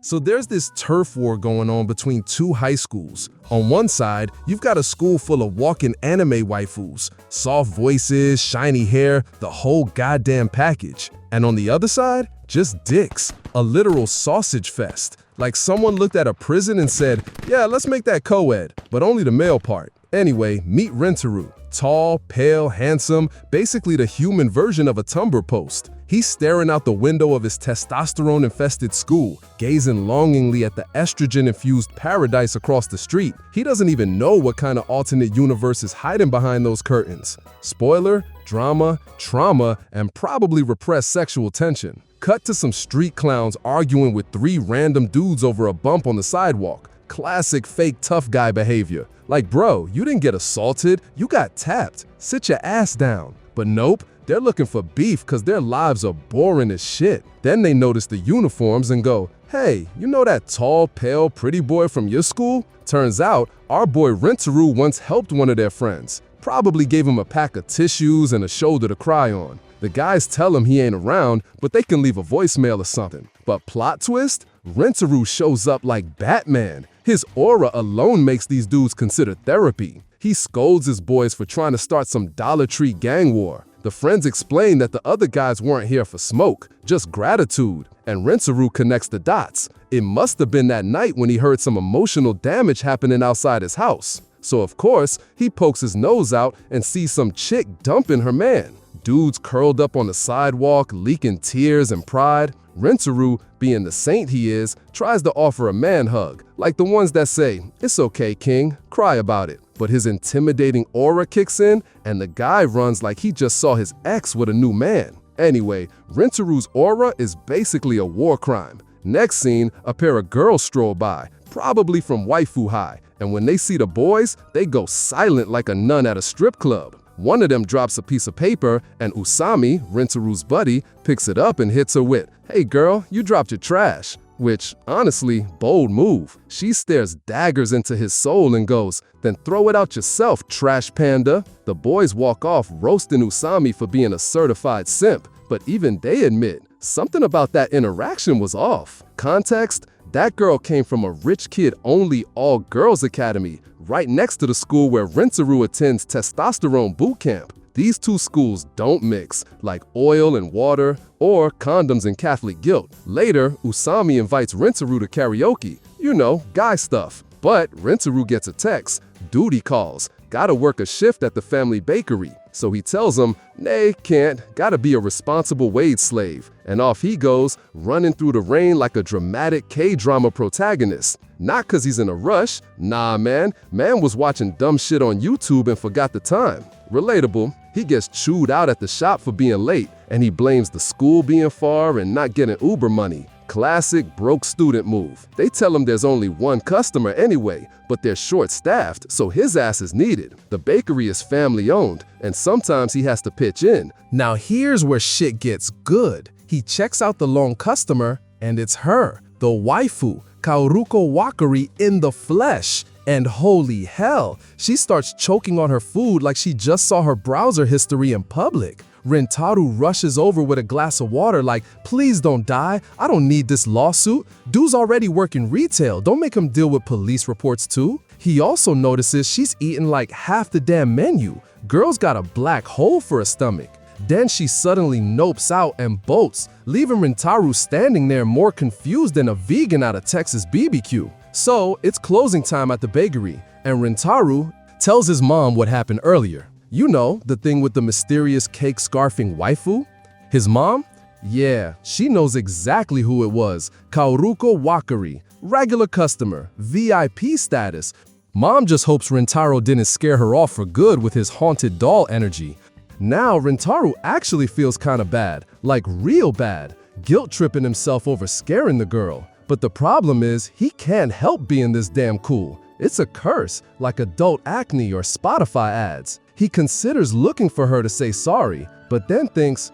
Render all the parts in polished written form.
So there's this turf war going on between two high schools. On one side, you've got a school full of walking anime waifus, soft voices, shiny hair, the whole goddamn package. And on the other side, just dicks, a literal sausage fest. Like someone looked at a prison and said, yeah, let's make that co-ed, but only the male part. Anyway, meet Rentaro. Tall, pale, handsome, basically the human version of a Tumblr post. He's staring out the window of his testosterone-infested school, gazing longingly at the estrogen-infused paradise across the street. He doesn't even know what kind of alternate universe is hiding behind those curtains. Spoiler, drama, trauma, and probably repressed sexual tension. Cut to some street clowns arguing with three random dudes over a bump on the sidewalk. Classic fake tough guy behavior. Like, bro, you didn't get assaulted, you got tapped. Sit your ass down. But nope, they're looking for beef because their lives are boring as shit. Then they notice the uniforms and go, hey, you know that tall, pale, pretty boy from your school? Turns out, our boy Rentaro once helped one of their friends. Probably gave him a pack of tissues and a shoulder to cry on. The guys tell him he ain't around, but they can leave a voicemail or something. But plot twist? Rentaro shows up like Batman. His aura alone makes these dudes consider therapy. He scolds his boys for trying to start some Dollar Tree gang war. The friends explain that the other guys weren't here for smoke, just gratitude. And Rentaro connects the dots. It must have been that night when he heard some emotional damage happening outside his house. So of course, he pokes his nose out and sees some chick dumping her man. Dudes curled up on the sidewalk, leaking tears and pride. Rentaro, being the saint he is, tries to offer a man hug, like the ones that say, it's okay, king, cry about it. But his intimidating aura kicks in, and the guy runs like he just saw his ex with a new man. Anyway, Rentaro's aura is basically a war crime. Next scene, a pair of girls stroll by, probably from waifu high, and when they see the boys, they go silent like a nun at a strip club. One of them drops a piece of paper, and Usami, Rentaro's buddy, picks it up and hits her with, hey girl, you dropped your trash. Which, honestly, bold move. She stares daggers into his soul and goes, then throw it out yourself, trash panda. The boys walk off roasting Usami for being a certified simp, but even they admit, something about that interaction was off. Context? That girl came from a rich kid-only all-girls academy, right next to the school where Rentaro attends testosterone boot camp. These two schools don't mix, like oil and water, or condoms and Catholic guilt. Later, Usami invites Rentaro to karaoke. You know, guy stuff. But Rentaro gets a text, duty calls, gotta work a shift at the family bakery. So he tells him, nay, can't, gotta be a responsible wage slave. And off he goes, running through the rain like a dramatic K-drama protagonist. Not cause he's in a rush, nah man was watching dumb shit on YouTube and forgot the time. Relatable, he gets chewed out at the shop for being late, and he blames the school being far and not getting Uber money. Classic broke student move. They tell him there's only one customer anyway, but they're short-staffed, so his ass is needed. The bakery is family-owned, and sometimes he has to pitch in. Now here's where shit gets good. He checks out the lone customer, and it's her, the waifu, Kaoruko Wakari in the flesh. And holy hell, she starts choking on her food like she just saw her browser history in public. Rentaro rushes over with a glass of water like, please don't die, I don't need this lawsuit. Dude's already working retail, don't make him deal with police reports too. He also notices she's eating like half the damn menu. Girl's got a black hole for a stomach. Then she suddenly nopes out and bolts, leaving Rentaro standing there more confused than a vegan at a Texas BBQ. So it's closing time at the bakery, and Rentaro tells his mom what happened earlier. You know, the thing with the mysterious cake-scarfing waifu? His mom? Yeah, she knows exactly who it was. Kaoruko Wakari, regular customer, VIP status. Mom just hopes Rentaro didn't scare her off for good with his haunted doll energy. Now Rentaro actually feels kinda bad, like real bad, guilt-tripping himself over scaring the girl. But the problem is, he can't help being this damn cool. It's a curse, like adult acne or Spotify ads. He considers looking for her to say sorry, but then thinks,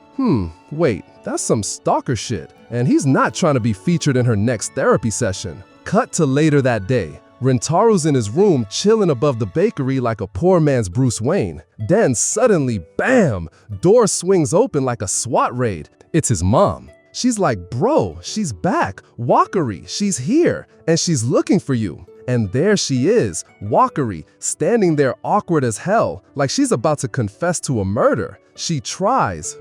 wait, that's some stalker shit, and he's not trying to be featured in her next therapy session. Cut to later that day. Rentaro's in his room chilling above the bakery like a poor man's Bruce Wayne. Then suddenly, bam! Door swings open like a SWAT raid. It's his mom. She's like, bro, she's back. Wakari, she's here, and she's looking for you. And there she is, Wakari, standing there awkward as hell, like she's about to confess to a murder. She tries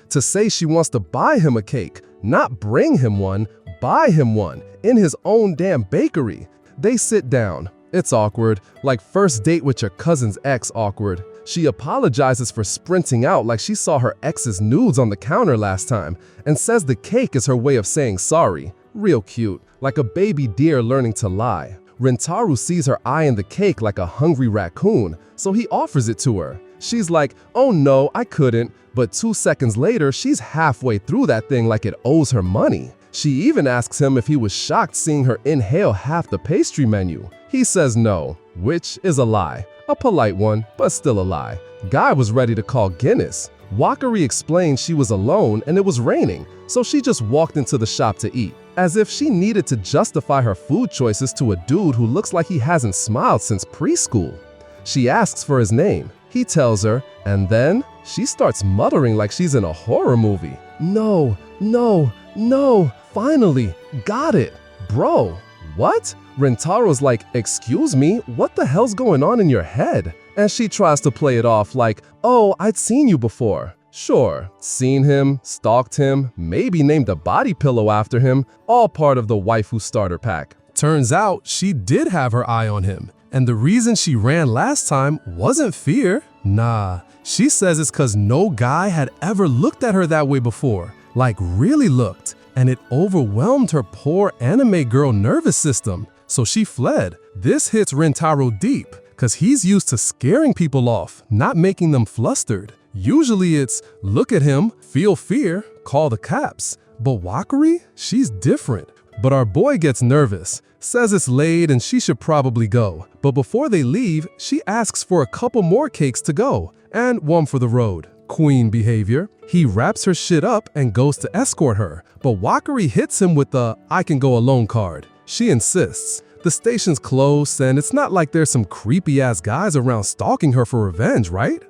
to say she wants to buy him a cake, not bring him one, buy him one, in his own damn bakery. They sit down. It's awkward, like first date with your cousin's ex awkward. She apologizes for sprinting out like she saw her ex's nudes on the counter last time, and says the cake is her way of saying sorry. Real cute, like a baby deer learning to lie. Rentaro sees her eyeing the cake like a hungry raccoon, so he offers it to her. She's like, oh no, I couldn't, but 2 seconds later, she's halfway through that thing like it owes her money. She even asks him if he was shocked seeing her inhale half the pastry menu. He says no, which is a lie. A polite one, but still a lie. Guy was ready to call Guinness. Wakari explained she was alone and it was raining, so she just walked into the shop to eat, as if she needed to justify her food choices to a dude who looks like he hasn't smiled since preschool. She asks for his name. He tells her, and then she starts muttering like she's in a horror movie. No, no, no, finally, got it. Bro, what? Rentaro's like, excuse me, what the hell's going on in your head? And she tries to play it off like, oh, I'd seen you before. Sure, seen him, stalked him, maybe named a body pillow after him, all part of the waifu starter pack. Turns out she did have her eye on him, and the reason she ran last time wasn't fear. Nah, she says it's cause no guy had ever looked at her that way before, like really looked, and it overwhelmed her poor anime girl nervous system, so she fled. This hits Rentaro deep, cause he's used to scaring people off, not making them flustered. Usually it's, look at him, feel fear, call the cops. But Wakari, she's different. But our boy gets nervous, says it's late and she should probably go. But before they leave, she asks for a couple more cakes to go, and one for the road. Queen behavior. He wraps her shit up and goes to escort her, but Wakari hits him with the I can go alone card. She insists. The station's close and it's not like there's some creepy ass guys around stalking her for revenge, right?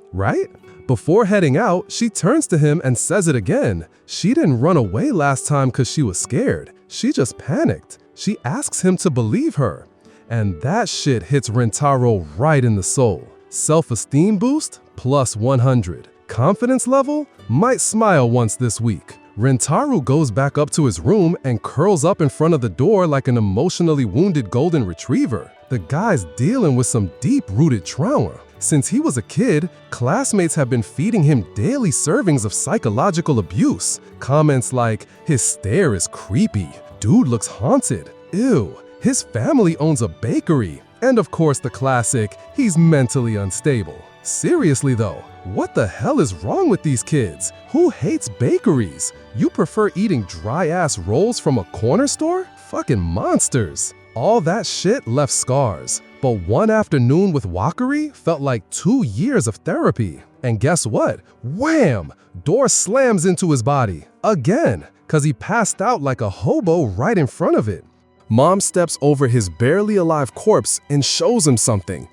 Before heading out, she turns to him and says it again. She didn't run away last time because she was scared. She just panicked. She asks him to believe her. And that shit hits Rentaro right in the soul. Self-esteem boost, plus 100. Confidence level, might smile once this week. Rentaro goes back up to his room and curls up in front of the door like an emotionally wounded golden retriever. The guy's dealing with some deep-rooted trauma. Since he was a kid, classmates have been feeding him daily servings of psychological abuse. Comments like, his stare is creepy, dude looks haunted, ew, his family owns a bakery, and of course the classic, he's mentally unstable. Seriously though, what the hell is wrong with these kids? Who hates bakeries? You prefer eating dry-ass rolls from a corner store? Fucking monsters. All that shit left scars. But one afternoon with Wakari felt like 2 years of therapy. And guess what? Wham! Door slams into his body. Again, cause he passed out like a hobo right in front of it. Mom steps over his barely alive corpse and shows him something.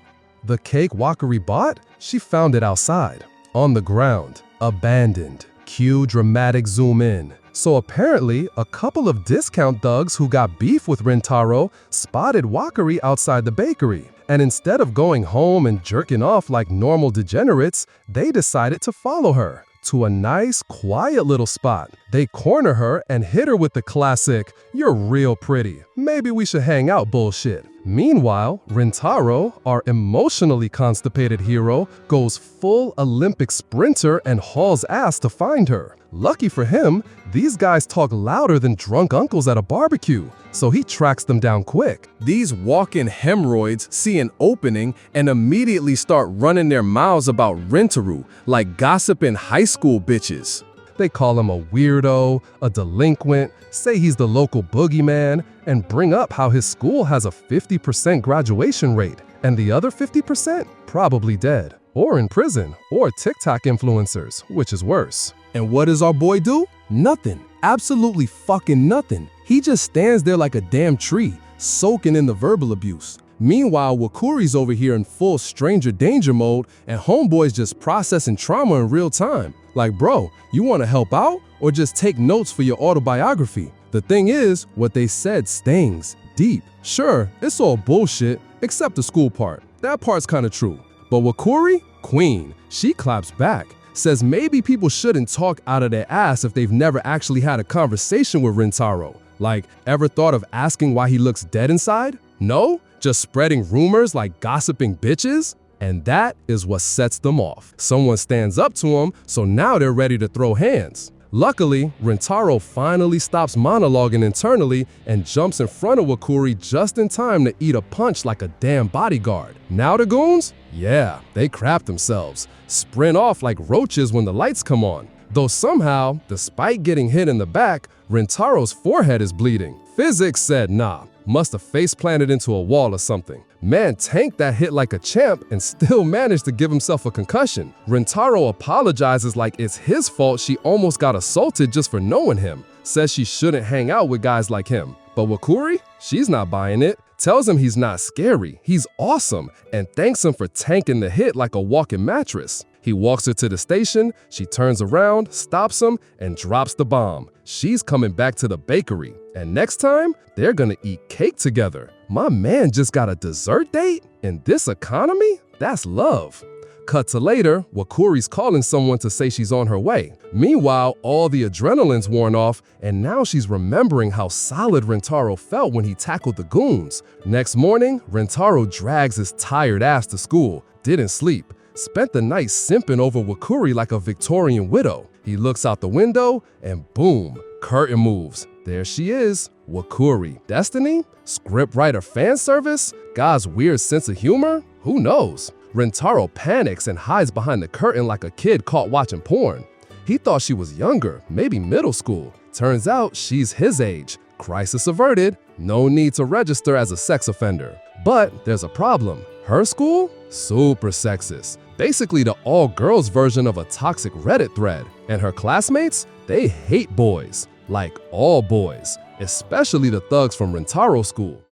The cake Wakari bought? She found it outside, on the ground, abandoned. Cue dramatic zoom in. So apparently, a couple of discount thugs who got beef with Rentaro spotted Wakari outside the bakery. And instead of going home and jerking off like normal degenerates, they decided to follow her to a nice, quiet little spot. They corner her and hit her with the classic, "You're real pretty. Maybe we should hang out" bullshit. Meanwhile, Rentaro, our emotionally constipated hero, goes full Olympic sprinter and hauls ass to find her. Lucky for him, these guys talk louder than drunk uncles at a barbecue, so he tracks them down quick. These walk-in hemorrhoids see an opening and immediately start running their mouths about Rentaro like gossiping high school bitches. They call him a weirdo, a delinquent, say he's the local boogeyman, and bring up how his school has a 50% graduation rate, and the other 50% probably dead, or in prison, or TikTok influencers, which is worse. And what does our boy do? Nothing. Absolutely fucking nothing. He just stands there like a damn tree, soaking in the verbal abuse. Meanwhile, Wakuri's over here in full stranger danger mode, and homeboy's just processing trauma in real time. Like, bro, you want to help out or just take notes for your autobiography? The thing is, what they said stings deep. Sure, it's all bullshit, except the school part. That part's kind of true. But Wakuri, queen, she claps back. Says maybe people shouldn't talk out of their ass if they've never actually had a conversation with Rintaro. Like, ever thought of asking why he looks dead inside? No? Just spreading rumors like gossiping bitches? And that is what sets them off. Someone stands up to him, so now they're ready to throw hands. Luckily, Rintaro finally stops monologuing internally and jumps in front of Wakuri just in time to eat a punch like a damn bodyguard. Now the goons? Yeah, they crap themselves. Sprint off like roaches when the lights come on. Though somehow, despite getting hit in the back, Rintaro's forehead is bleeding. Physics said nah, must have face planted into a wall or something. Man tanked that hit like a champ and still managed to give himself a concussion. Rintaro apologizes like it's his fault she almost got assaulted just for knowing him. Says she shouldn't hang out with guys like him. But Wakuri? She's not buying it. Tells him he's not scary, he's awesome, and thanks him for tanking the hit like a walking mattress. He walks her to the station, she turns around, stops him, and drops the bomb. She's coming back to the bakery, and next time, they're gonna eat cake together. My man just got a dessert date? In this economy? That's love. Cut to later, Wakuri's calling someone to say she's on her way. Meanwhile, all the adrenaline's worn off, and now she's remembering how solid Rintaro felt when he tackled the goons. Next morning, Rintaro drags his tired ass to school, didn't sleep, spent the night simping over Wakuri like a Victorian widow. He looks out the window, and boom, curtain moves. There she is, Wakuri. Destiny? Scriptwriter fan service? God's weird sense of humor? Who knows? Rintaro panics and hides behind the curtain like a kid caught watching porn. He thought she was younger, maybe middle school. Turns out she's his age. Crisis averted. No need to register as a sex offender. But there's a problem. Her school? Super sexist. Basically the all-girls version of a toxic Reddit thread. And her classmates? They hate boys. Like all boys. Especially the thugs from Rintaro school.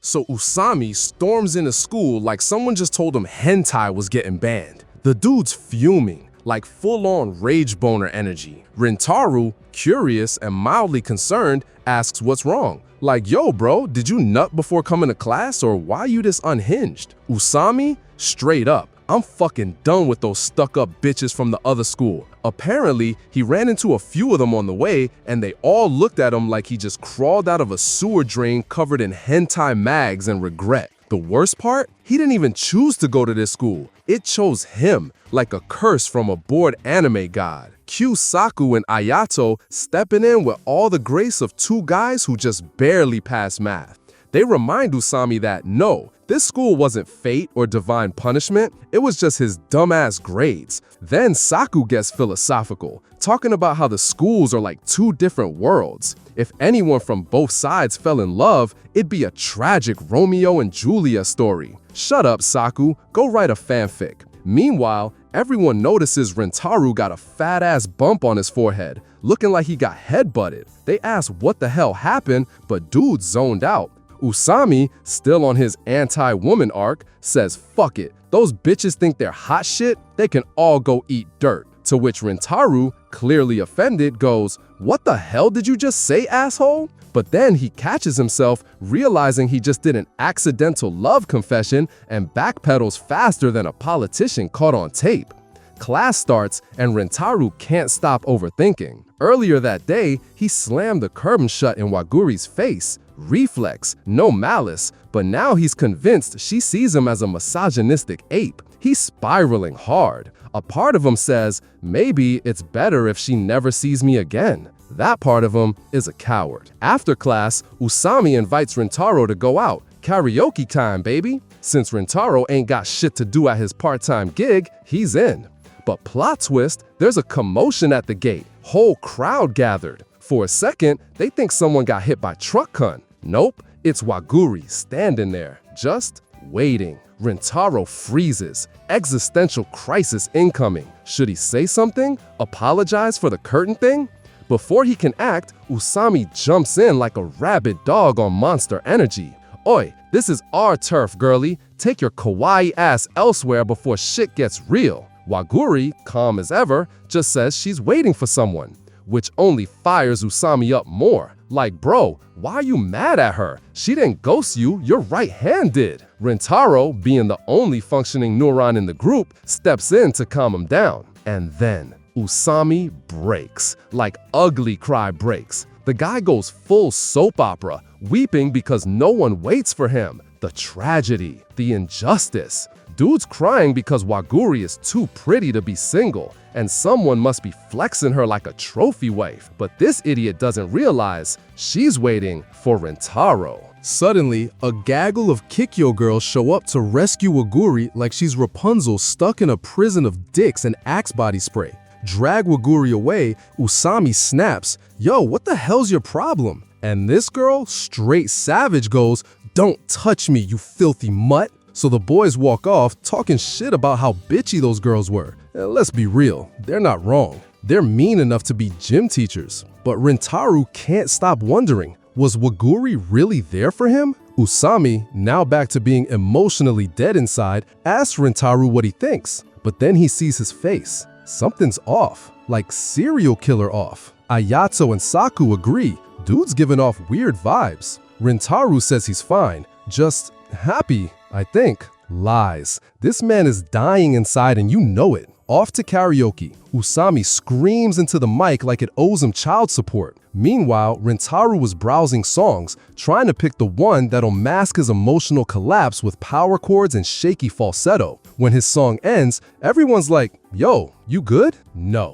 So Usami storms into school like someone just told him hentai was getting banned. The dude's fuming, like full-on rage boner energy. Rintaro, curious and mildly concerned, asks what's wrong. Like, yo bro, did you nut before coming to class or why you this unhinged? Usami, straight up, I'm fucking done with those stuck-up bitches from the other school. Apparently, he ran into a few of them on the way, and they all looked at him like he just crawled out of a sewer drain covered in hentai mags and regret. The worst part? He didn't even choose to go to this school. It chose him, like a curse from a bored anime god. Cue Saku and Ayato stepping in with all the grace of two guys who just barely passed math. They remind Usami that no, this school wasn't fate or divine punishment, it was just his dumbass grades. Then Saku gets philosophical, talking about how the schools are like two different worlds. If anyone from both sides fell in love, it'd be a tragic Romeo and Juliet story. Shut up, Saku, go write a fanfic. Meanwhile, everyone notices Rintaro got a fat-ass bump on his forehead, looking like he got headbutted. They ask what the hell happened, but dude zoned out. Usami, still on his anti-woman arc, says fuck it, those bitches think they're hot shit, they can all go eat dirt. To which Rintaro, clearly offended, goes, what the hell did you just say, asshole? But then he catches himself, realizing he just did an accidental love confession and backpedals faster than a politician caught on tape. Class starts and Rintaro can't stop overthinking. Earlier that day, he slammed the curtain shut in Waguri's face. Reflex, no malice, but now he's convinced she sees him as a misogynistic ape. He's spiraling hard. A part of him says, maybe it's better if she never sees me again. That part of him is a coward. After class, Usami invites Rintaro to go out. Karaoke time, baby. Since Rintaro ain't got shit to do at his part-time gig, he's in. But plot twist, there's a commotion at the gate. Whole crowd gathered. For a second, they think someone got hit by truck cunt. Nope, it's Waguri standing there, just waiting. Rintaro freezes. Existential crisis incoming. Should he say something? Apologize for the curtain thing? Before he can act, Usami jumps in like a rabid dog on Monster Energy. "Oi, this is our turf, girly. Take your kawaii ass elsewhere before shit gets real." Waguri, calm as ever, just says she's waiting for someone, which only fires Usami up more. Like, bro, why are you mad at her? She didn't ghost you, your right hand did. Rintaro, being the only functioning neuron in the group, steps in to calm him down. And then Usami breaks, like ugly cry breaks. The guy goes full soap opera, weeping because no one waits for him. The tragedy, the injustice. Dude's crying because Waguri is too pretty to be single, and someone must be flexing her like a trophy wife. But this idiot doesn't realize she's waiting for Rintaro. Suddenly, a gaggle of Kikyo girls show up to rescue Waguri like she's Rapunzel stuck in a prison of dicks and Axe body spray. Drag Waguri away, Usami snaps, "Yo, what the hell's your problem?" And this girl, straight savage, goes, "Don't touch me, you filthy mutt." So the boys walk off, talking shit about how bitchy those girls were. Let's be real, they're not wrong. They're mean enough to be gym teachers. But Rintaro can't stop wondering, was Waguri really there for him? Usami, now back to being emotionally dead inside, asks Rintaro what he thinks. But then he sees his face. Something's off, like serial killer off. Ayato and Saku agree, dude's giving off weird vibes. Rintaro says he's fine, just happy, I think. Lies. This man is dying inside and you know it. Off to karaoke. Usami screams into the mic like it owes him child support. Meanwhile, Rintaro was browsing songs, trying to pick the one that'll mask his emotional collapse with power chords and shaky falsetto. When his song ends, everyone's like, "Yo, you good?" No,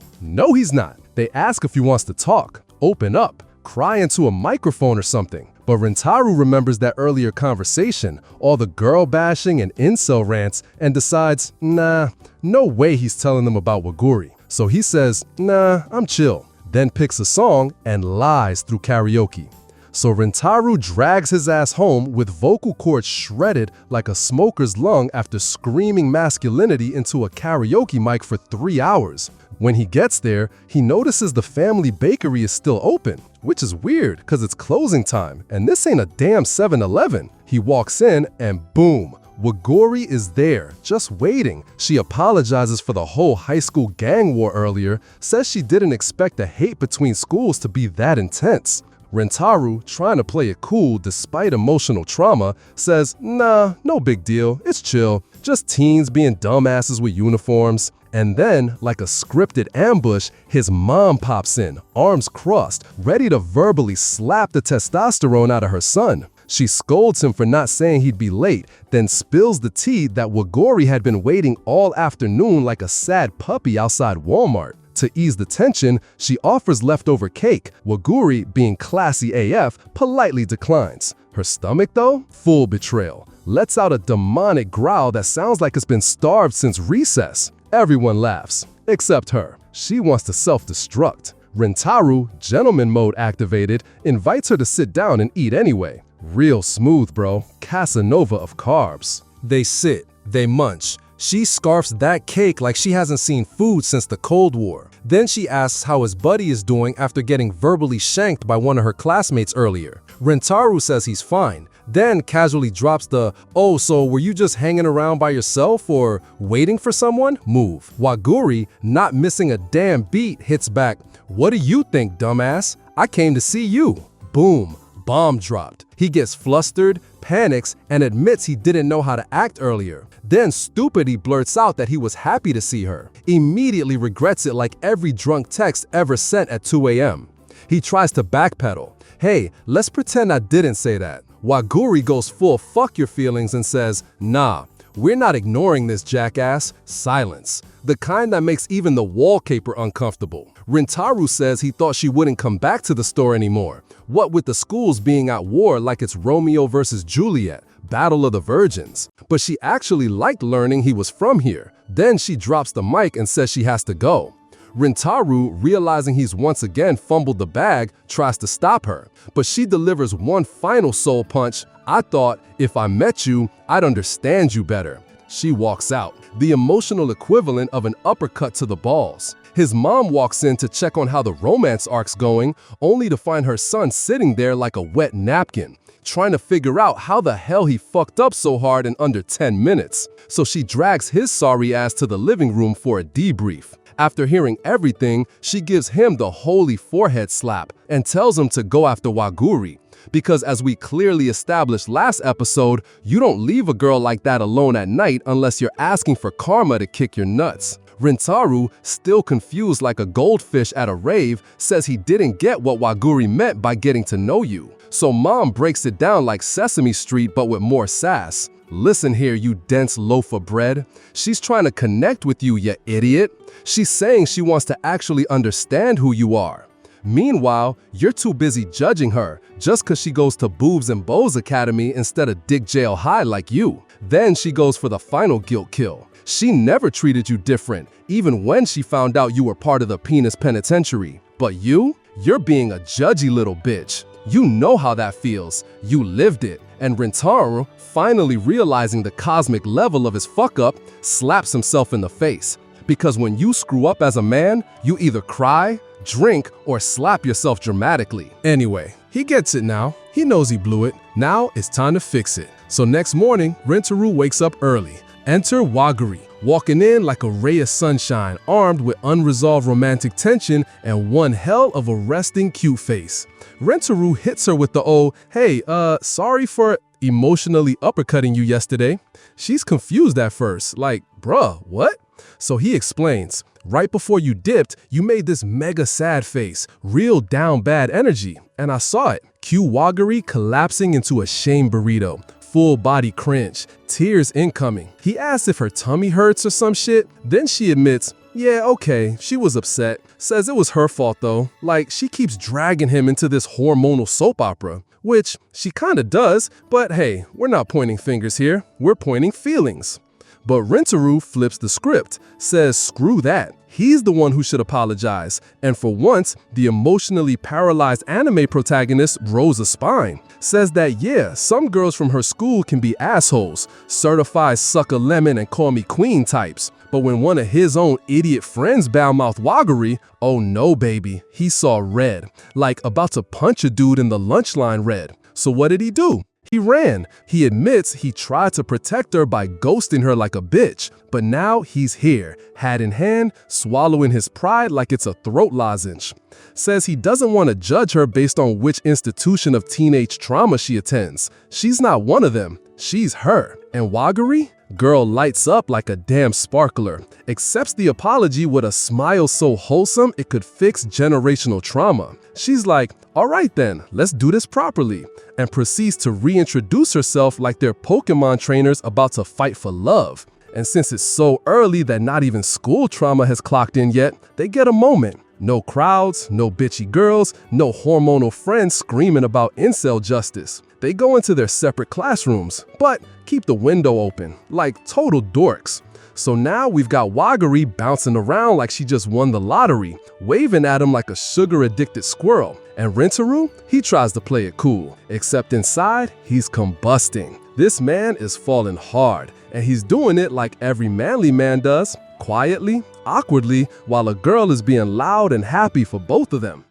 he's not. They ask if he wants to talk, open up, cry into a microphone or something. But Rintaro remembers that earlier conversation, all the girl bashing and incel rants, and decides, nah, no way he's telling them about Waguri. So he says, nah, I'm chill, then picks a song and lies through karaoke. So Rintaro drags his ass home with vocal cords shredded like a smoker's lung after screaming masculinity into a karaoke mic for 3 hours. When he gets there, he notices the family bakery is still open, which is weird because it's closing time, and this ain't a damn 7-Eleven. He walks in and boom, Waguri is there, just waiting. She apologizes for the whole high school gang war earlier, says she didn't expect the hate between schools to be that intense. Rintaro, trying to play it cool despite emotional trauma, says, nah, no big deal, it's chill, just teens being dumbasses with uniforms. And then, like a scripted ambush, his mom pops in, arms crossed, ready to verbally slap the testosterone out of her son. She scolds him for not saying he'd be late, then spills the tea that Waguri had been waiting all afternoon like a sad puppy outside Walmart. To ease the tension, she offers leftover cake. Waguri, being classy AF, politely declines. Her stomach, though, full betrayal, lets out a demonic growl that sounds like it's been starved since recess. Everyone laughs, except her. She wants to self-destruct. Rintaro, gentleman mode activated, invites her to sit down and eat anyway. Real smooth, bro. Casanova of carbs. They sit, they munch. She scarfs that cake like she hasn't seen food since the Cold War. Then she asks how his buddy is doing after getting verbally shanked by one of her classmates earlier. Rintaro says he's fine, then casually drops the, "Oh, so were you just hanging around by yourself or waiting for someone?" move. Waguri, not missing a damn beat, hits back, "What do you think, dumbass? I came to see you." Boom. Bomb dropped. He gets flustered, panics, and admits he didn't know how to act earlier. Then stupidly blurts out that he was happy to see her. Immediately regrets it like every drunk text ever sent at 2 a.m. He tries to backpedal. "Hey, let's pretend I didn't say that." Waguri goes full fuck your feelings and says, "Nah, we're not ignoring this jackass." Silence. The kind that makes even the wallpaper uncomfortable. Rintaro says he thought she wouldn't come back to the store anymore. What with the schools being at war like it's Romeo versus Juliet, Battle of the Virgins. But she actually liked learning he was from here. Then she drops the mic and says she has to go. Rintaro, realizing he's once again fumbled the bag, tries to stop her. But she delivers one final soul punch. "I thought if I met you, I'd understand you better." She walks out, the emotional equivalent of an uppercut to the balls. His mom walks in to check on how the romance arc's going, only to find her son sitting there like a wet napkin. trying to figure out how the hell he fucked up so hard in under 10 minutes. So she drags his sorry ass to the living room for a debrief. After hearing everything, she gives him the holy forehead slap and tells him to go after Waguri. Because as we clearly established last episode, you don't leave a girl like that alone at night unless you're asking for karma to kick your nuts. Rintaro, still confused like a goldfish at a rave, says he didn't get what Waguri meant by getting to know you. So Mom breaks it down like Sesame Street but with more sass. Listen here, you dense loaf of bread. She's trying to connect with you, you idiot. She's saying she wants to actually understand who you are. Meanwhile, you're too busy judging her just because she goes to Boobs and Bows Academy instead of Dick Jail High like you. Then she goes for the final guilt kill. She never treated you different, even when she found out you were part of the penis penitentiary. But you're being a judgy little bitch. You know how that feels. You lived it. And Rintaro, finally realizing the cosmic level of his fuck-up, slaps himself in the face. Because when you screw up as a man, you either cry, drink, or slap yourself dramatically. Anyway, he gets it now. He knows he blew it. Now it's time to fix it. So next morning, Rintaro wakes up early. Enter Waguri, walking in like a ray of sunshine, armed with unresolved romantic tension and one hell of a resting cute face. Rintaro hits her with the hey, sorry for emotionally uppercutting you yesterday. She's confused at first, like, bruh, what? So he explains, right before you dipped, you made this mega sad face, real down bad energy, and I saw it. Cue Waguri collapsing into a shame burrito. Full body cringe, tears incoming. He asks if her tummy hurts or some shit. Then she admits, yeah, okay, she was upset. Says it was her fault though. Like, she keeps dragging him into this hormonal soap opera. Which she kinda does, but hey, we're not pointing fingers here. We're pointing feelings. But Rintaro flips the script, says screw that. He's the one who should apologize. And for once, the emotionally paralyzed anime protagonist grows a spine. Says that yeah, some girls from her school can be assholes, certified suck a lemon and call me queen types. But when one of his own idiot friends badmouth Waguri, oh no baby, he saw red. Like about to punch a dude in the lunch line red. So what did he do? He ran. He admits he tried to protect her by ghosting her like a bitch. But now he's here, hat in hand, swallowing his pride like it's a throat lozenge. Says he doesn't want to judge her based on which institution of teenage trauma she attends. She's not one of them. She's her. And Waguri? Girl lights up like a damn sparkler, accepts the apology with a smile so wholesome it could fix generational trauma. She's like, all right then, let's do this properly, and proceeds to reintroduce herself like they're Pokemon trainers about to fight for love. And since it's so early that not even school trauma has clocked in yet, they get a moment. No crowds, no bitchy girls, no hormonal friends screaming about incel justice. They go into their separate classrooms, but keep the window open, like total dorks. So now we've got Waguri bouncing around like she just won the lottery, waving at him like a sugar-addicted squirrel. And Rintaro, he tries to play it cool, except inside, he's combusting. This man is falling hard, and he's doing it like every manly man does, quietly, awkwardly, while a girl is being loud and happy for both of them.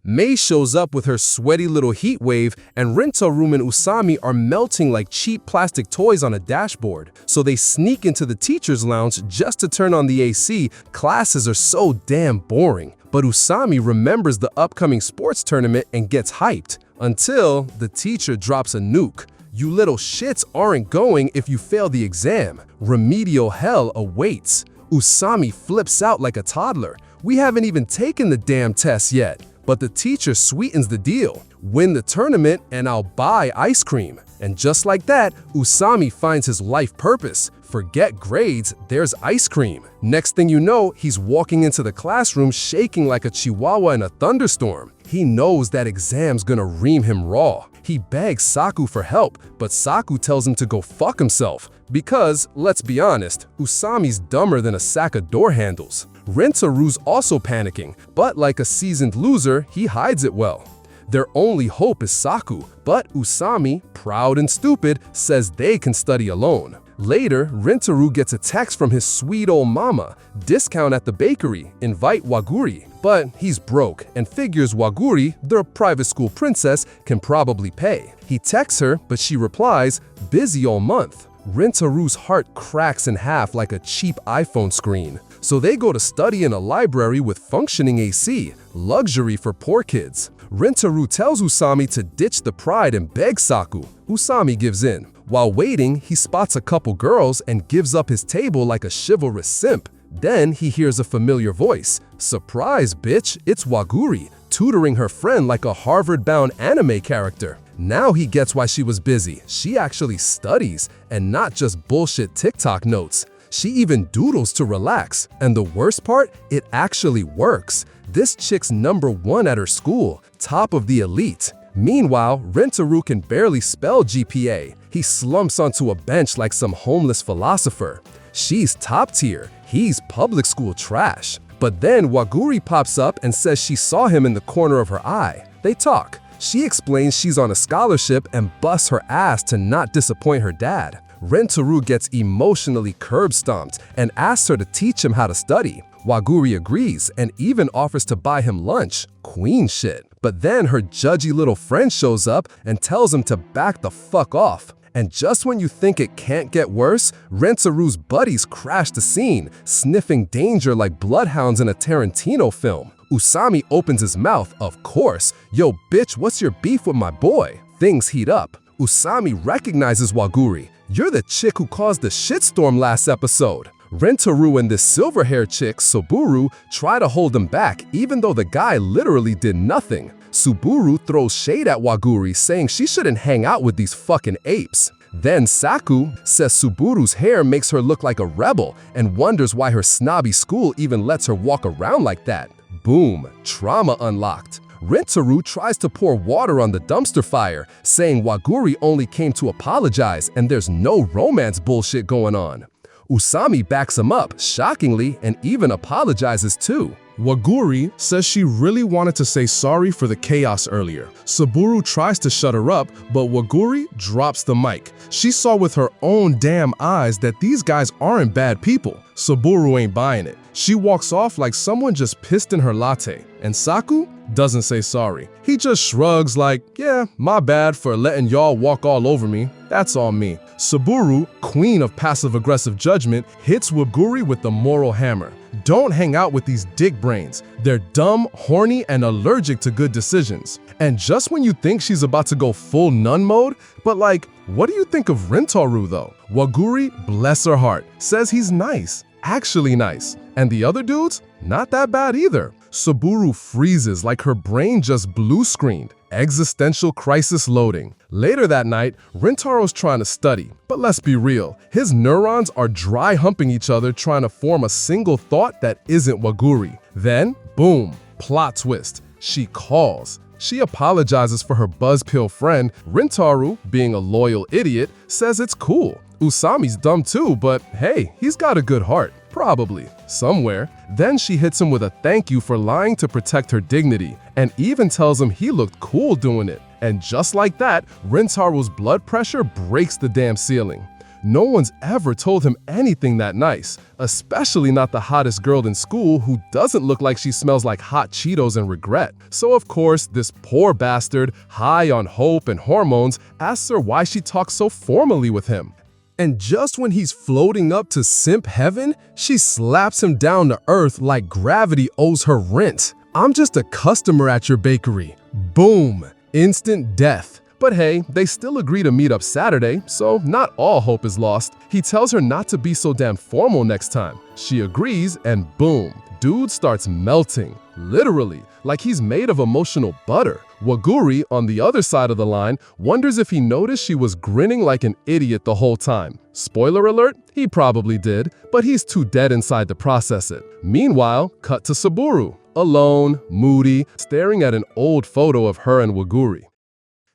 Mei shows up with her sweaty little heat wave, and Rintaro and Usami are melting like cheap plastic toys on a dashboard. So they sneak into the teacher's lounge just to turn on the AC. Classes are so damn boring. But Usami remembers the upcoming sports tournament and gets hyped, until the teacher drops a nuke. You little shits aren't going if you fail the exam. Remedial hell awaits. Usami flips out like a toddler. We haven't even taken the damn test yet. But the teacher sweetens the deal. Win the tournament and I'll buy ice cream. And just like that, Usami finds his life purpose. Forget grades, there's ice cream. Next thing you know, he's walking into the classroom shaking like a chihuahua in a thunderstorm. He knows that exam's gonna ream him raw. He begs Saku for help, but Saku tells him to go fuck himself. Because, let's be honest, Usami's dumber than a sack of door handles. Rintaru's also panicking, but like a seasoned loser, he hides it well. Their only hope is Saku, but Usami, proud and stupid, says they can study alone. Later, Rintaro gets a text from his sweet old mama, discount at the bakery, invite Waguri. But he's broke and figures Waguri, the private school princess, can probably pay. He texts her, but she replies, "Busy all month." Rintaru's heart cracks in half like a cheap iPhone screen. So they go to study in a library with functioning AC, luxury for poor kids. Rintaru tells Usami to ditch the pride and beg Saku. Usami gives in. While waiting, he spots a couple girls and gives up his table like a chivalrous simp. Then he hears a familiar voice. "Surprise, bitch, it's Waguri," tutoring her friend like a Harvard-bound anime character. Now he gets why she was busy. She actually studies, and not just bullshit TikTok notes. She even doodles to relax. And the worst part, it actually works. This chick's #1 at her school, top of the elite. Meanwhile, Rintaru can barely spell GPA. He slumps onto a bench like some homeless philosopher. She's top tier, he's public school trash. But then Waguri pops up and says she saw him in the corner of her eye. They talk. She explains she's on a scholarship and busts her ass to not disappoint her dad. Rintaru gets emotionally curb-stomped and asks her to teach him how to study. Waguri agrees and even offers to buy him lunch. Queen shit. But then her judgy little friend shows up and tells him to back the fuck off. And just when you think it can't get worse, Rintaru's buddies crash the scene, sniffing danger like bloodhounds in a Tarantino film. Usami opens his mouth, of course. "Yo, bitch, what's your beef with my boy?" Things heat up. Usami recognizes Waguri. "You're the chick who caused the shitstorm last episode." Rintaru and this silver-haired chick, Suburu, try to hold him back even though the guy literally did nothing. Suburu throws shade at Waguri, saying she shouldn't hang out with these fucking apes. Then Saku says Suburu's hair makes her look like a rebel and wonders why her snobby school even lets her walk around like that. Boom, trauma unlocked. Rintaru tries to pour water on the dumpster fire, saying Waguri only came to apologize and there's no romance bullshit going on. Usami backs him up, shockingly, and even apologizes too. Waguri says she really wanted to say sorry for the chaos earlier. Suburu tries to shut her up, but Waguri drops the mic. She saw with her own damn eyes that these guys aren't bad people. Suburu ain't buying it. She walks off like someone just pissed in her latte. And Saku doesn't say sorry. He just shrugs like, "Yeah, my bad for letting y'all walk all over me. That's on me." Suburu, queen of passive-aggressive judgment, hits Waguri with the moral hammer. Don't hang out with these dick brains. They're dumb, horny, and allergic to good decisions. And just when you think she's about to go full nun mode, but like, what do you think of Rintaru though? Waguri, bless her heart, says he's nice. Actually nice. And the other dudes? Not that bad either. Suburu freezes like her brain just blue screened. Existential crisis loading. Later that night, Rintaro's trying to study. But let's be real, his neurons are dry humping each other trying to form a single thought that isn't Waguri. Then, boom, plot twist. She calls. She apologizes for her buzzpill friend. Rintaru, being a loyal idiot, says it's cool. Usami's dumb too, but hey, he's got a good heart. Probably. Somewhere. Then she hits him with a thank you for lying to protect her dignity, and even tells him he looked cool doing it. And just like that, Rintaru's blood pressure breaks the damn ceiling. No one's ever told him anything that nice, especially not the hottest girl in school who doesn't look like she smells like hot Cheetos and regret. So of course, this poor bastard, high on hope and hormones, asks her why she talks so formally with him. And just when he's floating up to simp heaven, she slaps him down to earth like gravity owes her rent. "I'm just a customer at your bakery." Boom, instant death. But hey, they still agree to meet up Saturday, so not all hope is lost. He tells her not to be so damn formal next time. She agrees, and boom, dude starts melting. Literally, like he's made of emotional butter. Waguri, on the other side of the line, wonders if he noticed she was grinning like an idiot the whole time. Spoiler alert, he probably did, but he's too dead inside to process it. Meanwhile, cut to Suburu, alone, moody, staring at an old photo of her and Waguri.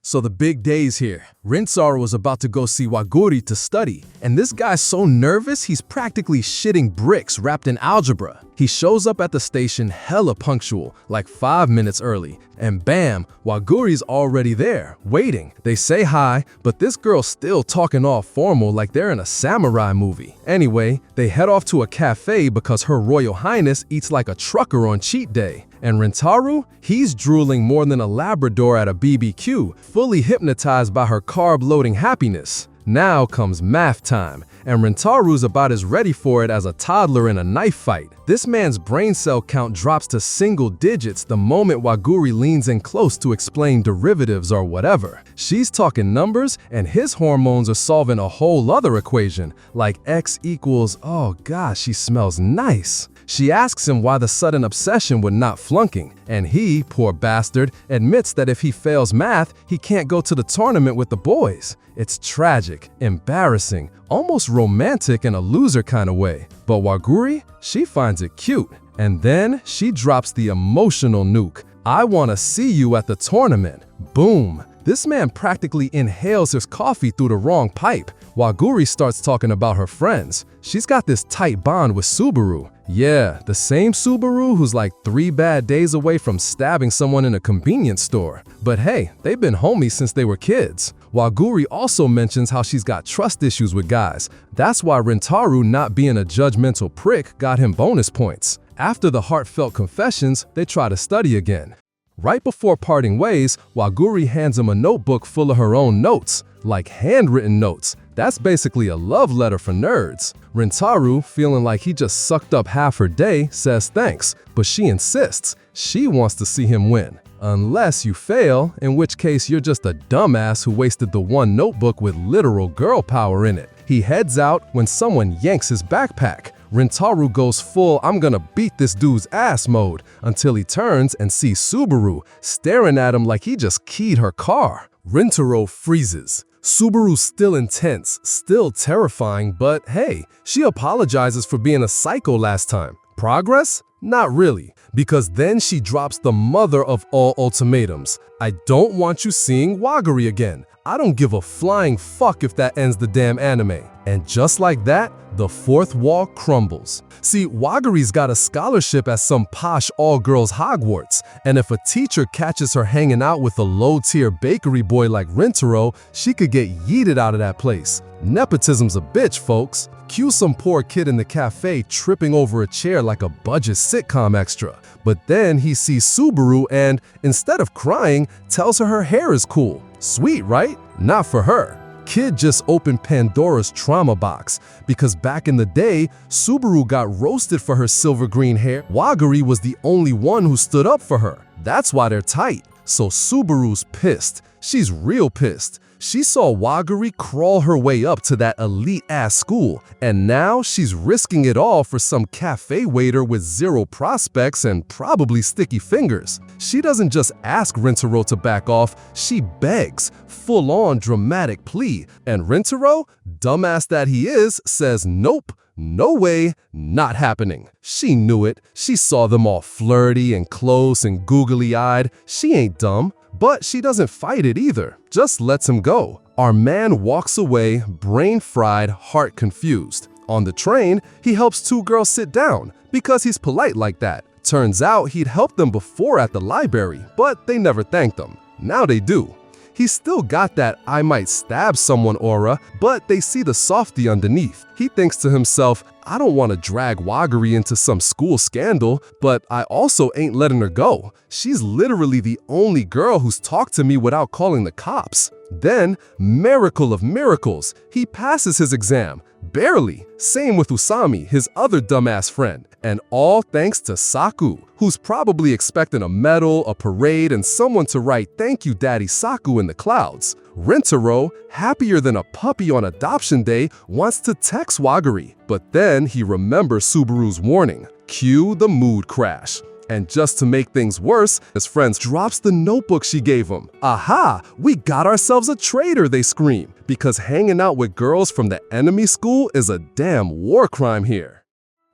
So the big day's here. Rintaru was about to go see Waguri to study, and this guy's so nervous he's practically shitting bricks wrapped in algebra. He shows up at the station hella punctual, like 5 minutes early, and bam, Waguri's already there, waiting. They say hi, but this girl's still talking all formal like they're in a samurai movie. Anyway, they head off to a cafe because Her Royal Highness eats like a trucker on cheat day. And Rintaro, he's drooling more than a Labrador at a BBQ, fully hypnotized by her carb-loading happiness. Now comes math time, and Rintaru's about as ready for it as a toddler in a knife fight. This man's brain cell count drops to single digits the moment Waguri leans in close to explain derivatives or whatever. She's talking numbers, and his hormones are solving a whole other equation, like X equals, oh gosh, she smells nice. She asks him why the sudden obsession with not flunking, and he, poor bastard, admits that if he fails math, he can't go to the tournament with the boys. It's tragic, embarrassing, almost romantic in a loser kind of way. But Waguri, she finds it cute. And then she drops the emotional nuke. I want to see you at the tournament. Boom. This man practically inhales his coffee through the wrong pipe. Waguri starts talking about her friends. She's got this tight bond with Subaru. Yeah, the same Subaru who's like 3 bad days away from stabbing someone in a convenience store. But hey, they've been homies since they were kids. Waguri also mentions how she's got trust issues with guys. That's why Rintaru not being a judgmental prick got him bonus points. After the heartfelt confessions, they try to study again. Right before parting ways, Waguri hands him a notebook full of her own notes, like handwritten notes. That's basically a love letter for nerds. Rintaru, feeling like he just sucked up half her day, says thanks, but she insists. She wants to see him win. Unless you fail, in which case you're just a dumbass who wasted the one notebook with literal girl power in it. He heads out when someone yanks his backpack. Rintaru goes full I'm gonna beat this dude's ass mode until he turns and sees Subaru staring at him like he just keyed her car. Rintaro freezes. Subaru's still intense, still terrifying, but hey, she apologizes for being a psycho last time. Progress? Not really, because then she drops the mother of all ultimatums. I don't want you seeing Waguri again. I don't give a flying fuck if that ends the damn anime. And just like that, the fourth wall crumbles. See, Waguri's got a scholarship at some posh all-girls Hogwarts, and if a teacher catches her hanging out with a low-tier bakery boy like Rintaro, she could get yeeted out of that place. Nepotism's a bitch, folks. Cue some poor kid in the cafe tripping over a chair like a budget sitcom extra. But then he sees Subaru and, instead of crying, tells her hair is cool. Sweet, right? Not for her. Kid just opened Pandora's trauma box, because back in the day, Subaru got roasted for her silver green hair. Waguri was the only one who stood up for her. That's why they're tight. So Subaru's pissed. She's real pissed. She saw Waguri crawl her way up to that elite-ass school, and now she's risking it all for some cafe waiter with zero prospects and probably sticky fingers. She doesn't just ask Rintaro to back off, she begs, full-on dramatic plea, and Rintaro, dumbass that he is, says nope. No way, not happening. She knew it. She saw them all flirty and close and googly-eyed. She ain't dumb. But she doesn't fight it either, just lets him go. Our man walks away, brain-fried, heart confused. On the train, he helps 2 girls sit down, because he's polite like that. Turns out he'd helped them before at the library, but they never thanked him. Now they do. He's still got that I might stab someone aura, but they see the softy underneath. He thinks to himself, I don't want to drag Waguri into some school scandal, but I also ain't letting her go. She's literally the only girl who's talked to me without calling the cops. Then, miracle of miracles, he passes his exam. Barely. Same with Usami, his other dumbass friend. And all thanks to Saku, who's probably expecting a medal, a parade, and someone to write "Thank you, Daddy Saku" in the clouds. Rintaro, happier than a puppy on adoption day, wants to text Waguri, but then he remembers Subaru's warning. Cue the mood crash. And just to make things worse, his friend drops the notebook she gave him. Aha! We got ourselves a traitor, they scream, because hanging out with girls from the enemy school is a damn war crime here.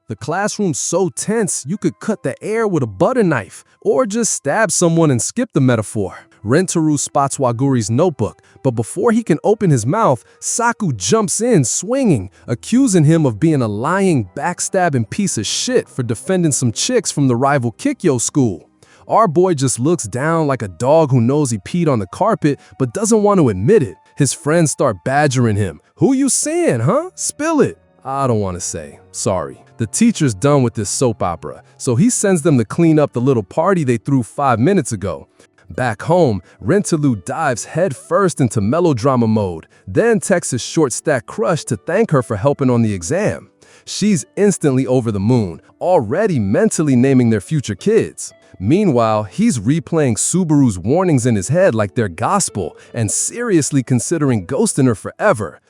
The classroom's so tense, you could cut the air with a butter knife, or just stab someone and skip the metaphor. Rentaro spots Waguri's notebook, but before he can open his mouth, Saku jumps in swinging, accusing him of being a lying, backstabbing piece of shit for defending some chicks from the rival Kikyo school. Our boy just looks down like a dog who knows he peed on the carpet but doesn't want to admit it. His friends start badgering him. "Who you seeing, huh? Spill it." "I don't want to say. Sorry." The teacher's done with this soap opera, so he sends them to clean up the little party they threw 5 minutes ago. Back home, Rentaro dives headfirst into melodrama mode, then texts his short-stacked crush to thank her for helping on the exam. She's instantly over the moon, already mentally naming their future kids. Meanwhile, he's replaying Subaru's warnings in his head like they're gospel and seriously considering ghosting her forever.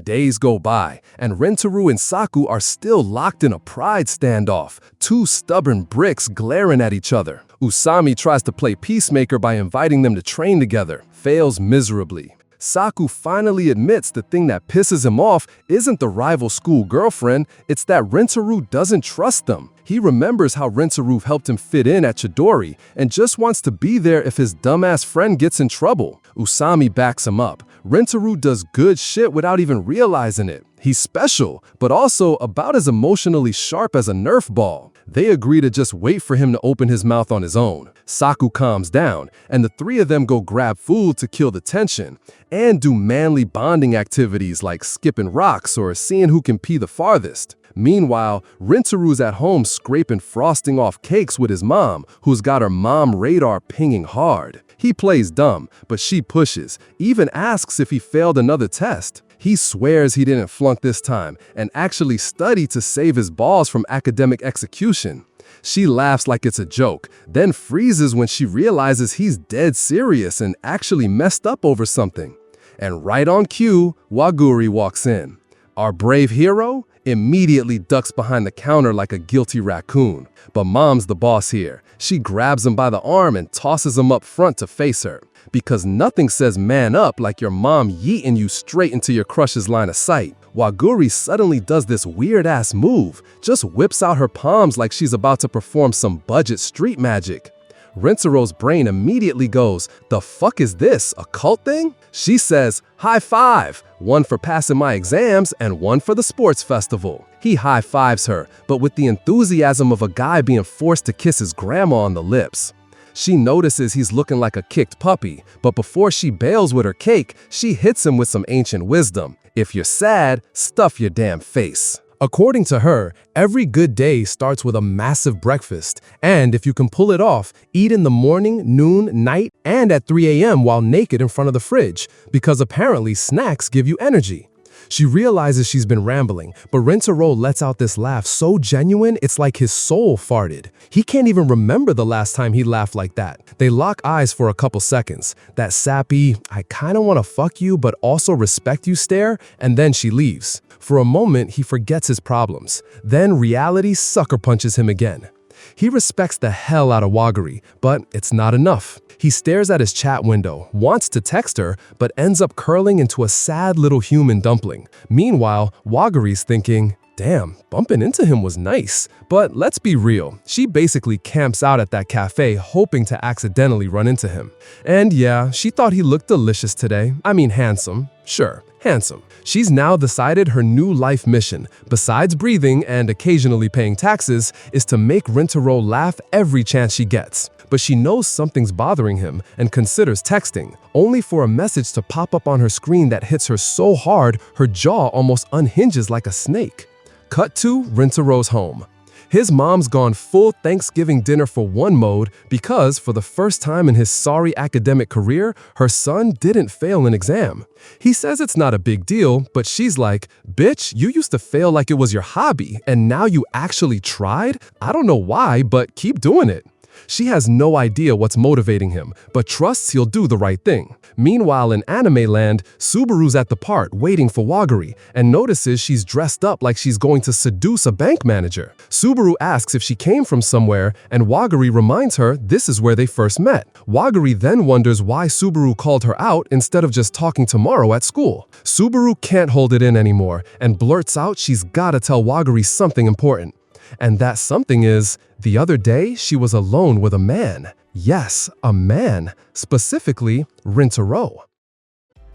Days go by, and Rentaro and Saku are still locked in a pride standoff, two stubborn bricks glaring at each other. Usami tries to play peacemaker by inviting them to train together, fails miserably. Saku finally admits the thing that pisses him off isn't the rival school girlfriend, it's that Rentaro doesn't trust them. He remembers how Rentaro helped him fit in at Chidori and just wants to be there if his dumbass friend gets in trouble. Usami backs him up. Rentaro does good shit without even realizing it. He's special, but also about as emotionally sharp as a Nerf ball. They agree to just wait for him to open his mouth on his own. Saku calms down, and the three of them go grab food to kill the tension, and do manly bonding activities like skipping rocks or seeing who can pee the farthest. Meanwhile, Rentaru's at home scraping frosting off cakes with his mom, who's got her mom radar pinging hard. He plays dumb, but she pushes, even asks if he failed another test. He swears he didn't flunk this time and actually studied to save his balls from academic execution. She laughs like it's a joke, then freezes when she realizes he's dead serious and actually messed up over something. And right on cue, Waguri walks in. Our brave hero immediately ducks behind the counter like a guilty raccoon. But Mom's the boss here. She grabs him by the arm and tosses him up front to face her. Because nothing says man up like your mom yeeting you straight into your crush's line of sight. Waguri suddenly does this weird-ass move, just whips out her palms like she's about to perform some budget street magic. Rentaro's brain immediately goes, "The fuck is this, a cult thing?" She says, "High five, one for passing my exams and one for the sports festival." He high fives her, but with the enthusiasm of a guy being forced to kiss his grandma on the lips. She notices he's looking like a kicked puppy, but before she bails with her cake, she hits him with some ancient wisdom. If you're sad, stuff your damn face. According to her, every good day starts with a massive breakfast, and if you can pull it off, eat in the morning, noon, night, and at 3 a.m. while naked in front of the fridge, because apparently snacks give you energy. She realizes she's been rambling, but Rentaro lets out this laugh so genuine it's like his soul farted. He can't even remember the last time he laughed like that. They lock eyes for a couple seconds, that sappy, I kinda wanna fuck you but also respect you stare, and then she leaves. For a moment, he forgets his problems. Then reality sucker punches him again. He respects the hell out of Waguri, but it's not enough. He stares at his chat window, wants to text her, but ends up curling into a sad little human dumpling. Meanwhile, Waguri's thinking, damn, bumping into him was nice. But let's be real, she basically camps out at that cafe hoping to accidentally run into him. And yeah, she thought he looked delicious today. I mean handsome, sure. Handsome. She's now decided her new life mission, besides breathing and occasionally paying taxes, is to make Rentaro laugh every chance she gets. But she knows something's bothering him and considers texting, only for a message to pop up on her screen that hits her so hard her jaw almost unhinges like a snake. Cut to Rentaro's home. His mom's gone full Thanksgiving dinner for one mode because, for the first time in his sorry academic career, her son didn't fail an exam. He says it's not a big deal, but she's like, bitch, you used to fail like it was your hobby, and now you actually tried? I don't know why, but keep doing it. She has no idea what's motivating him, but trusts he'll do the right thing. Meanwhile, in anime land, Subaru's at the park waiting for Waguri and notices she's dressed up like she's going to seduce a bank manager. Subaru asks if she came from somewhere, and Waguri reminds her this is where they first met. Waguri then wonders why Subaru called her out instead of just talking tomorrow at school. Subaru can't hold it in anymore and blurts out she's gotta tell Waguri something important. And that something is, the other day she was alone with a man. Yes, a man, specifically Rintaro.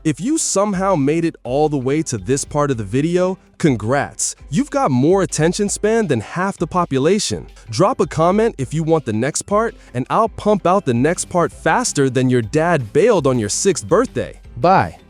If you somehow made it all the way to this part of the video, congrats! You've got more attention span than half the population. Drop a comment if you want the next part, and I'll pump out the next part faster than your dad bailed on your 6th birthday. Bye!